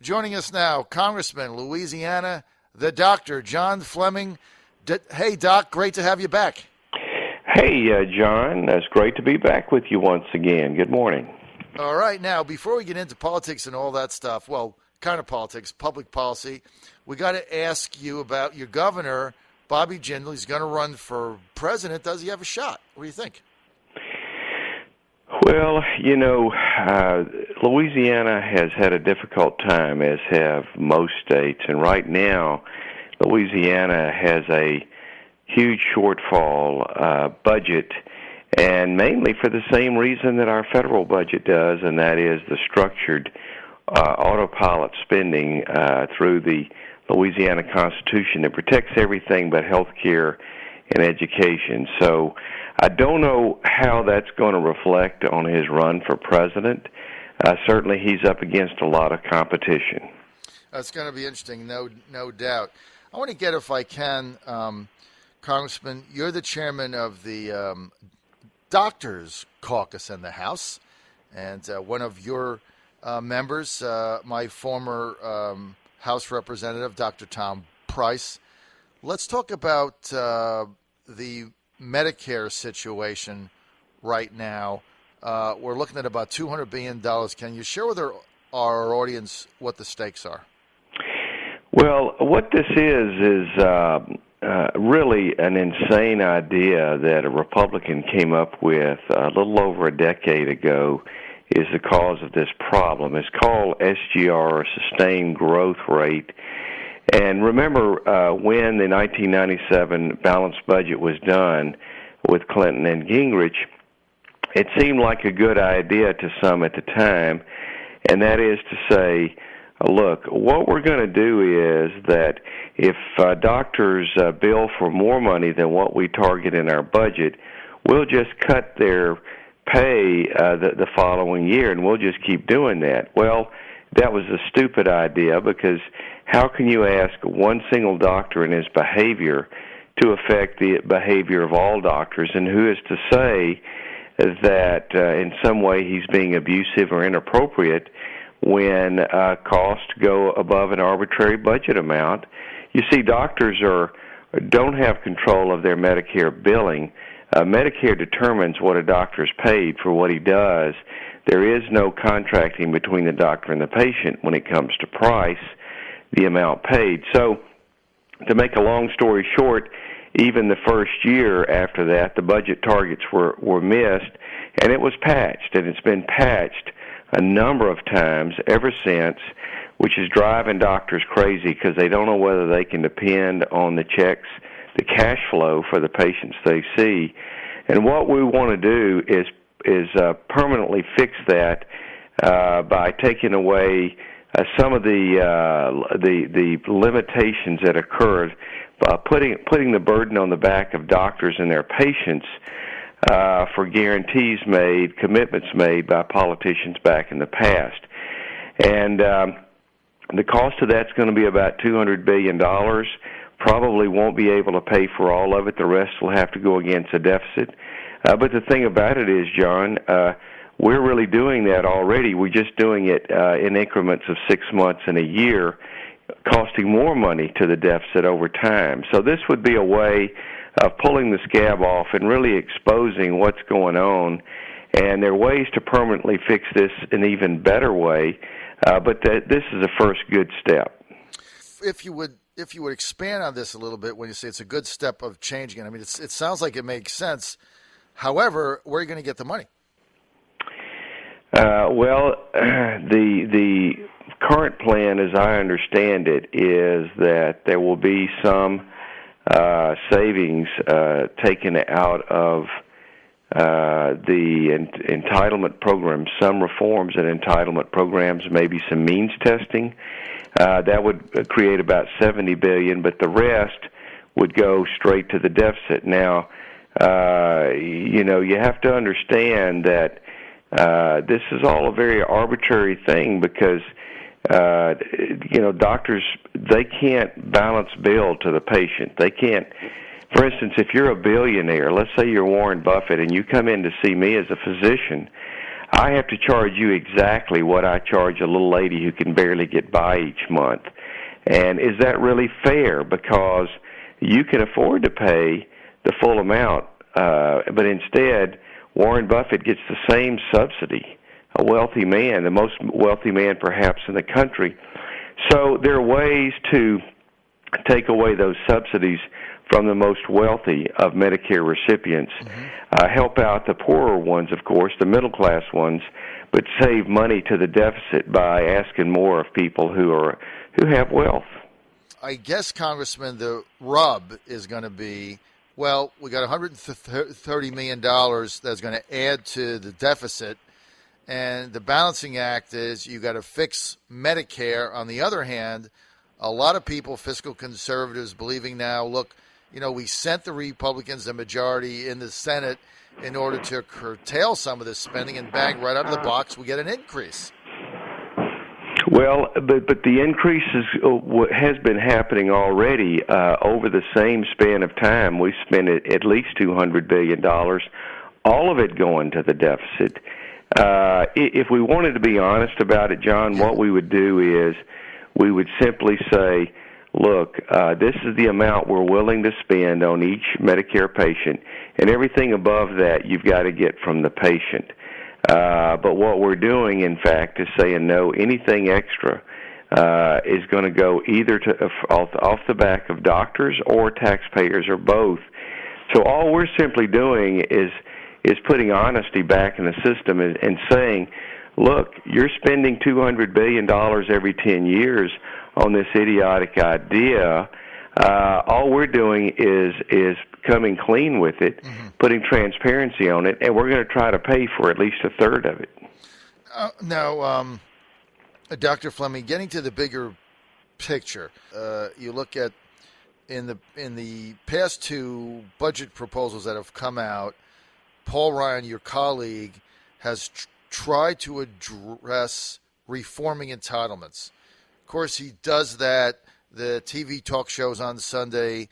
Joining us now, Congressman, Louisiana, the Dr. John Fleming. Hey, Doc, great to have you back. Hey, John, it's great to be back with you once again. Good morning. All right, now, before we get into politics and all that stuff, well, kind of politics, public policy, we got to ask you about your governor, Bobby Jindal. He's going to run for president. Does he have a shot? What do you think? Well, Louisiana has had a difficult time, as have most states, and right now Louisiana has a huge shortfall budget, and mainly for the same reason that our federal budget does, and that is the structured autopilot spending through the Louisiana Constitution that protects everything but health care and education. So I don't know how that's going to reflect on his run for president. Certainly he's up against a lot of competition. That's going to be interesting, no doubt. I want to get, if I can, Congressman, you're the chairman of the Doctors Caucus in the House, and one of your members, my former House Representative, Dr. Tom Price. Let's talk about the Medicare situation right now. We're looking at about $200 billion. Can you share with our audience what the stakes are? Well, what this is really an insane idea that a Republican came up with a little over a decade ago is the cause of this problem. It's called SGR, Sustained Growth Rate. And remember when the 1997 balanced budget was done with Clinton and Gingrich, it seemed like a good idea to some at the time, and that is to say, look, what we're going to do is that if doctors bill for more money than what we target in our budget, we'll just cut their pay the following year, and we'll just keep doing that. Well, that was a stupid idea, because how can you ask one single doctor and his behavior to affect the behavior of all doctors? And who is to say that in some way he's being abusive or inappropriate when costs go above an arbitrary budget amount? You see, doctors don't have control of their Medicare billing. Medicare determines what a doctor is paid for what he does. There is no contracting between the doctor and the patient when it comes to price, the amount paid. So, to make a long story short, even the first year after that, the budget targets were missed, and it was patched, and it's been patched a number of times ever since, which is driving doctors crazy because they don't know whether they can depend on the checks, the cash flow for the patients they see. And what we want to do is permanently fix that by taking away some of the limitations that occurred, putting the burden on the back of doctors and their patients for guarantees made, commitments made by politicians back in the past. And the cost of that's going to be about $200 billion. Probably won't be able to pay for all of it. The rest will have to go against a deficit. But the thing about it is, John, we're really doing that already. We're just doing it in increments of 6 months and a year, costing more money to the deficit over time. So this would be a way of pulling the scab off and really exposing what's going on. And there are ways to permanently fix this in an even better way, but this is a first good step. If you would expand on this a little bit when you say it's a good step of changing it, I mean, it sounds like it makes sense. However, where are you going to get the money? Well, the current plan, as I understand it, is that there will be some savings taken out of the entitlement programs, some reforms in entitlement programs, maybe some means testing. That would create about $70 billion, but the rest would go straight to the deficit. Now, you have to understand that this is all a very arbitrary thing because, doctors, they can't balance bill to the patient. They can't. For instance, if you're a billionaire, let's say you're Warren Buffett, and you come in to see me as a physician, I have to charge you exactly what I charge a little lady who can barely get by each month. And is that really fair? Because you can afford to pay the full amount, but instead Warren Buffett gets the same subsidy, a wealthy man, the most wealthy man perhaps in the country. So there are ways to take away those subsidies from the most wealthy of Medicare recipients, help out the poorer ones, of course, the middle-class ones, but save money to the deficit by asking more of people who have wealth. I guess, Congressman, the rub is going to be, well, we got $130 million that's going to add to the deficit, and the balancing act is you got to fix Medicare. On the other hand, a lot of people, fiscal conservatives, believing now, look, we sent the Republicans the majority in the Senate in order to curtail some of this spending, and bang, right out of the box, we get an increase. Well, but the increase has been happening already over the same span of time. We spent at least $200 billion, all of it going to the deficit. If we wanted to be honest about it, John, what we would do is we would simply say, look, this is the amount we're willing to spend on each Medicare patient, and everything above that you've got to get from the patient. But what we're doing, in fact, is saying no, anything extra is going to go either off the back of doctors or taxpayers or both. So all we're simply doing is putting honesty back in the system and saying, look, you're spending $200 billion every 10 years on this idiotic idea. All we're doing is coming clean with it, putting transparency on it, and we're going to try to pay for at least a third of it. Now, Dr. Fleming, getting to the bigger picture, you look at in the past two budget proposals that have come out, Paul Ryan, your colleague, has tried to address reforming entitlements. Of course, he does that. The TV talk shows on Sunday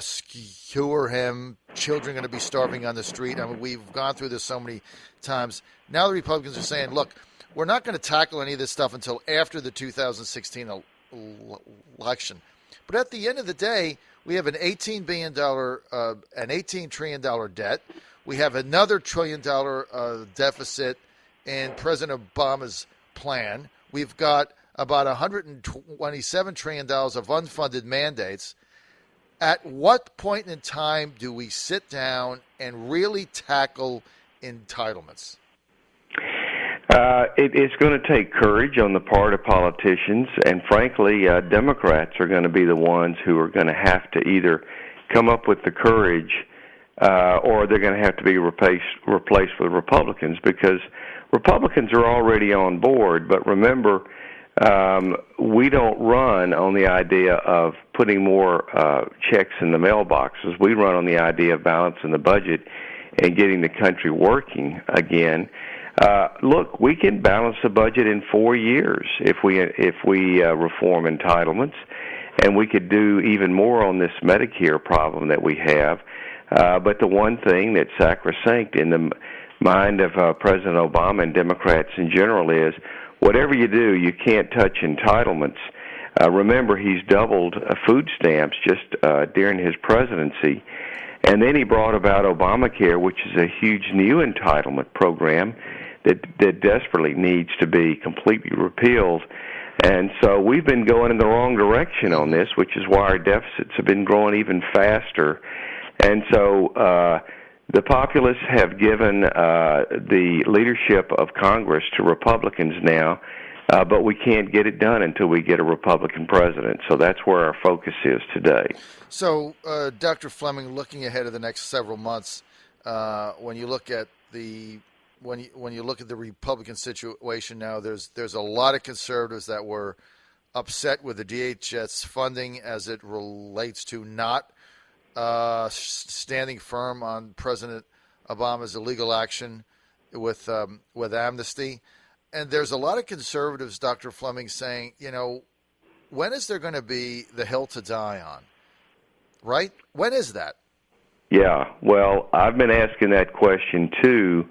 skewer him. Children are going to be starving on the street. I mean, we've gone through this so many times. Now the Republicans are saying, look, we're not going to tackle any of this stuff until after the 2016 election. But at the end of the day, we have an $18 trillion debt. We have another $1 trillion deficit in President Obama's plan. We've got about $127 trillion of unfunded mandates. At what point in time do we sit down and really tackle entitlements? It's going to take courage on the part of politicians, and frankly, Democrats are going to be the ones who are going to have to either come up with the courage or they're going to have to be replaced with Republicans, because Republicans are already on board. But remember, we don't run on the idea of putting more checks in the mailboxes. We run on the idea of balancing the budget and getting the country working again. Look, we can balance the budget in 4 years if we reform entitlements, and we could do even more on this Medicare problem that we have. But the one thing that's sacrosanct in the mind of President Obama and Democrats in general is, whatever you do, you can't touch entitlements. Remember, he's doubled food stamps just during his presidency. And then he brought about Obamacare, which is a huge new entitlement program that desperately needs to be completely repealed. And so we've been going in the wrong direction on this, which is why our deficits have been growing even faster. And so the populists have given the leadership of Congress to Republicans now, but we can't get it done until we get a Republican president. So that's where our focus is today. So, Dr. Fleming, looking ahead of the next several months, when you look at the Republican situation now, there's a lot of conservatives that were upset with the DHS funding as it relates to not standing firm on President Obama's illegal action with amnesty. And there's a lot of conservatives, Dr. Fleming, saying, when is there going to be the hill to die on? Right? When is that? Yeah, well, I've been asking that question too.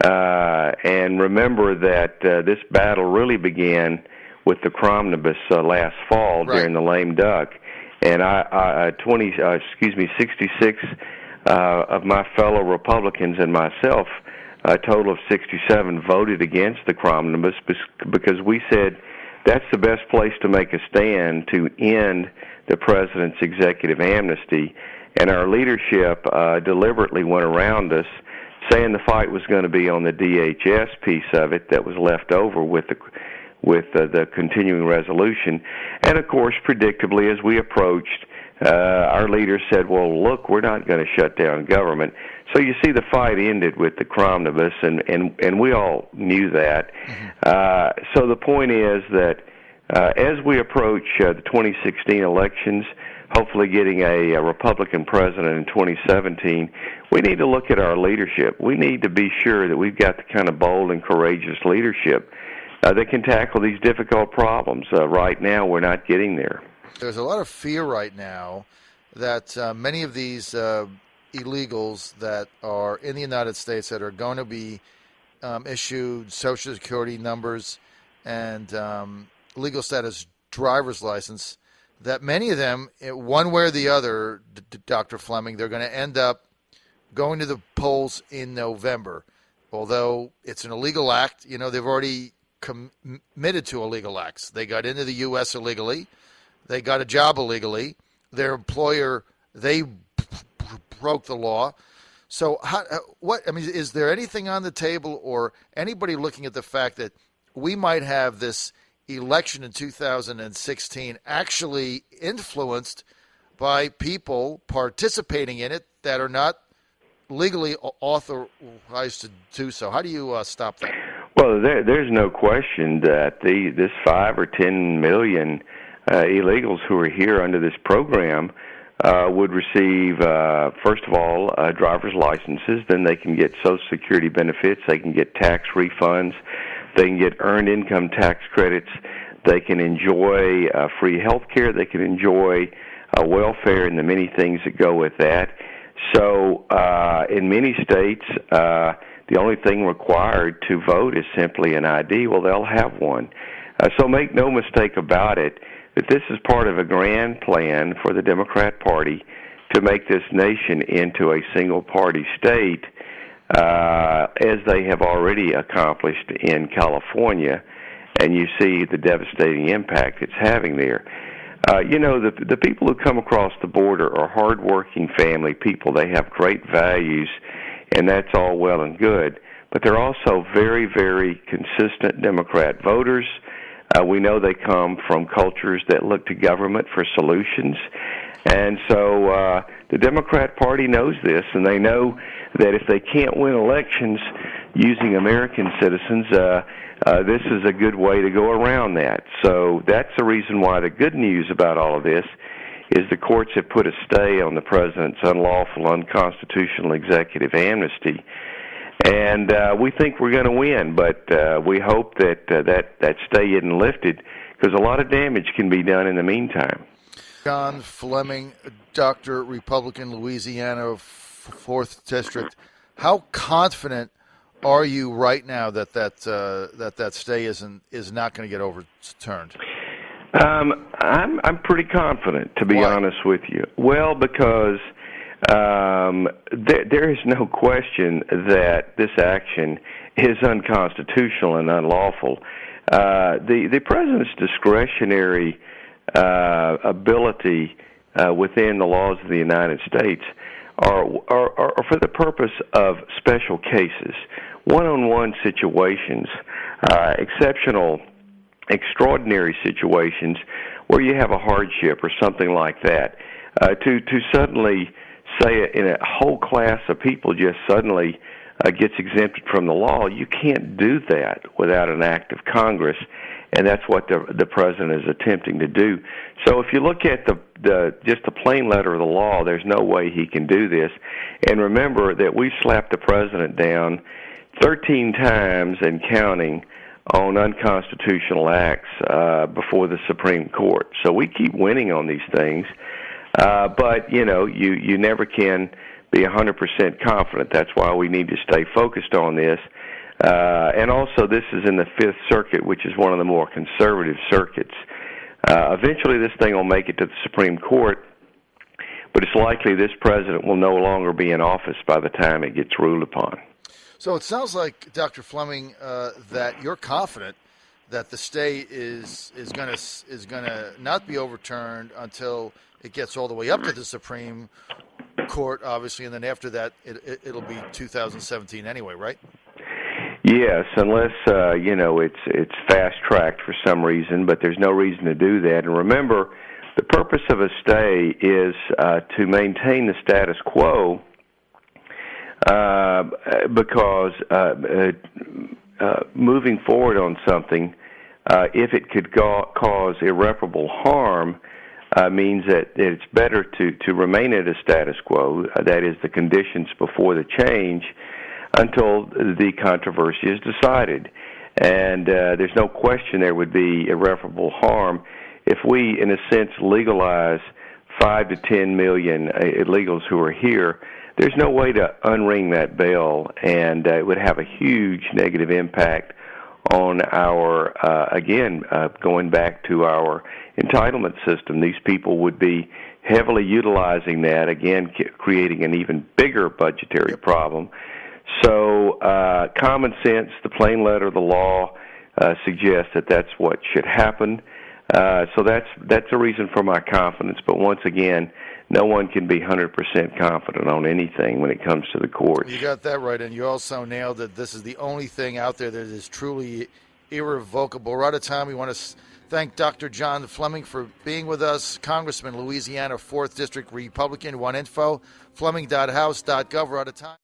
And remember that this battle really began with the Cromnibus last fall during the lame duck. And 66 of my fellow Republicans and myself, a total of 67, voted against the Cromnibus because we said that's the best place to make a stand to end the president's executive amnesty. And our leadership deliberately went around us, saying the fight was going to be on the DHS piece of it that was left over with the continuing resolution. And of course, predictably, as we approached, our leaders said, well, look, we're not going to shut down government. So you see the fight ended with the Cromnibus, and we all knew that. So the point is that as we approach the 2016 elections, hopefully getting a Republican president in 2017, we need to look at our leadership. We need to be sure that we've got the kind of bold and courageous leadership that can tackle these difficult problems. Right now, we're not getting there. There's a lot of fear right now that many of these illegals that are in the United States that are going to be issued Social Security numbers and legal status driver's license, that many of them, one way or the other, Dr. Fleming, they're going to end up going to the polls in November. Although it's an illegal act, they've already committed to illegal acts. They got into the U.S. illegally. They got a job illegally. Their employer, they broke the law. So is there anything on the table or anybody looking at the fact that we might have this election in 2016 actually influenced by people participating in it that are not legally authorized to do so? How do you stop that? Well, there's no question that this 5 or 10 million illegals who are here under this program would receive, first of all, driver's licenses. Then they can get Social Security benefits. They can get tax refunds. They can get earned income tax credits. They can enjoy free health care. They can enjoy welfare and the many things that go with that. So in many states, the only thing required to vote is simply an ID. Well, they'll have one. So make no mistake about it, that this is part of a grand plan for the Democrat Party to make this nation into a single-party state, as they have already accomplished in California, and you see the devastating impact it's having there. The people who come across the border are hardworking family people. They have great values, and that's all well and good. But they're also very, very consistent Democrat voters. We know they come from cultures that look to government for solutions. And so the Democrat Party knows this, and they know that if they can't win elections using American citizens, this is a good way to go around that. So that's the reason why the good news about all of this is the courts have put a stay on the president's unlawful, unconstitutional executive amnesty. And we think we're going to win, but we hope that that stay isn't lifted, because a lot of damage can be done in the meantime. John Fleming, Dr. Republican, Louisiana, 4th District. How confident are you right now that stay is not going to get overturned? I'm pretty confident, to be honest with you. Well, because there is no question that this action is unconstitutional and unlawful. The president's discretionary ability within the laws of the United States are for the purpose of special cases, one-on-one situations, exceptional, extraordinary situations where you have a hardship or something like that. To suddenly say in a whole class of people just suddenly gets exempted from the law, you can't do that without an act of Congress, and that's what the president is attempting to do. So if you look at just the plain letter of the law, there's no way he can do this. And remember that we slapped the president down 13 times and counting on unconstitutional acts before the Supreme Court. So we keep winning on these things, but you never can be 100% confident. That's why we need to stay focused on this. And also, this is in the Fifth Circuit, which is one of the more conservative circuits. Eventually, this thing will make it to the Supreme Court, but it's likely this president will no longer be in office by the time it gets ruled upon. So it sounds like, Dr. Fleming, that you're confident that the stay is going to not be overturned until it gets all the way up to the Supreme Court, obviously, and then after that, it'll be 2017 anyway, right? Yes, unless it's fast tracked for some reason, but there's no reason to do that. And remember, the purpose of a stay is to maintain the status quo, because moving forward on something, if it could cause irreparable harm, means that it's better to remain at a status quo, that is, the conditions before the change, until the controversy is decided. And there's no question there would be irreparable harm if we, in a sense, legalize 5 to 10 million illegals who are here. There's no way to unring that bell, and it would have a huge negative impact on our, going back to our entitlement system. These people would be heavily utilizing that, again, creating an even bigger budgetary problem. So common sense, the plain letter of the law suggests that that's what should happen. So that's a reason for my confidence. But once again, no one can be 100% confident on anything when it comes to the courts. You got that right, and you also nailed it. This is the only thing out there that is truly irrevocable. We're out of time. We want to thank Dr. John Fleming for being with us, Congressman, Louisiana, 4th District Republican. Want info? Fleming.house.gov. We're out of time.